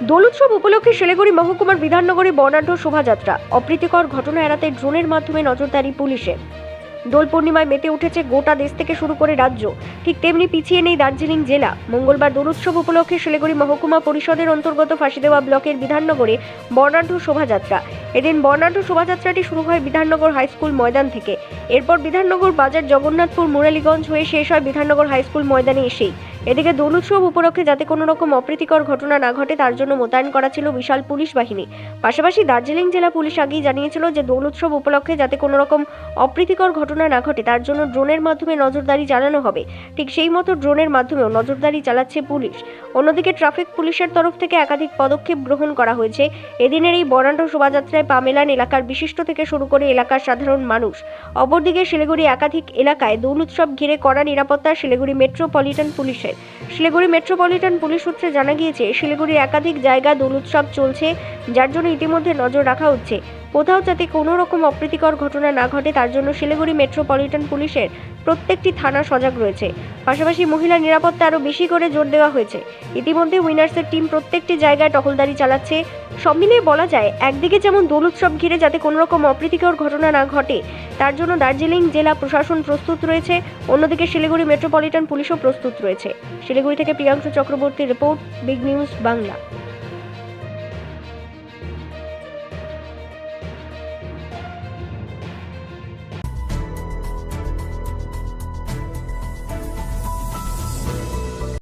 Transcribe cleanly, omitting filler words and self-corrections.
দোল উৎসব উপলক্ষে শিলিগুড়ি মহকুমার বিধাননগরে বর্ণাঢ্য শোভাযাত্রা। অপ্রীতিকর ঘটনা এড়াতে ড্রোনের মাধ্যমে নজরদারি পুলিশের। দোল পূর্ণিমায় মেতে উঠেছে গোটা দেশ থেকে শুরু করে রাজ্য, ঠিক তেমনি পিছিয়ে নেই দার্জিলিং জেলা। মঙ্গলবার দোল উৎসব উপলক্ষে শিলিগুড়ি মহকুমা পরিষদের অন্তর্গত ফাঁসিদেওয়া ব্লকের বিধাননগরে বর্ণাঢ্য শোভাযাত্রা। এদিন বর্ণাঢ্য শোভাযাত্রাটি শুরু হয় বিধাননগর হাইস্কুল ময়দান থেকে। এরপর বিধাননগর বাজার, জগন্নাথপুর, মুরালীগঞ্জ হয়ে শেষ হয় বিধাননগর হাইস্কুল ময়দানে এসেই। এদিকে দোল উৎসব উপলক্ষে যাতে কোনো রকম অপ্রীতিকর ঘটনা না ঘটে তার জন্য মোতায়েন করা ছিল বিশাল পুলিশ বাহিনী। পাশাপাশি দার্জিলিং জেলা পুলিশ আগেই জানিয়েছিল যে দোল উৎসব উপলক্ষে যাতে কোনো রকম অপ্রীতিকর ঘটনা না ঘটে তার জন্য ড্রোনের মাধ্যমে নজরদারি চালানো হবে। ঠিক সেই মতো ড্রোনের মাধ্যমেও নজরদারি চালাচ্ছে পুলিশ। অন্যদিকে ট্রাফিক পুলিশের তরফ থেকে একাধিক পদক্ষেপ গ্রহণ করা হয়েছে। এদিনের এই বর্ণাঢ্য শোভাযাত্রায় পা মেলান এলাকার বিশিষ্ট থেকে শুরু করে এলাকার সাধারণ মানুষ। অপরদিকে শিলিগুড়ি একাধিক এলাকায় দোল উৎসব ঘিরে কড়া নিরাপত্তা শিলিগুড়ি মেট্রোপলিটন পুলিশের। শিলিগুড়ি মেট্রোপলিটন পুলিশ সূত্রে জানা গিয়েছে, শিলিগুড়ির একাধিক জায়গা দোল উৎসব চলছে, যার জন্য ইতিমধ্যে নজর রাখা হচ্ছে কোথাও যাতে কোনো রকম অপ্রীতিকর ঘটনা না ঘটে তার জন্য শিলিগুড়ি মেট্রোপলিটন পুলিশের প্রত্যেকটি থানা সজাগ রয়েছে। পাশাপাশি মহিলা নিরাপত্তা আরও বেশি করে জোর দেওয়া হয়েছে। ইতিমধ্যে উইনার্সের টিম প্রত্যেকটি জায়গায় টহলদারি চালাচ্ছে। সব মিলিয়ে বলা যায়, একদিকে যেমন দোল উৎসব ঘিরে যাতে কোনো রকম অপ্রীতিকর ঘটনা না ঘটে তার জন্য দার্জিলিং জেলা প্রশাসন প্রস্তুত রয়েছে, অন্যদিকে শিলিগুড়ি মেট্রোপলিটন পুলিশও প্রস্তুত রয়েছে। শিলিগুড়ি থেকে প্রিয়াংশু চক্রবর্তীর রিপোর্ট, বিগ নিউজ বাংলা।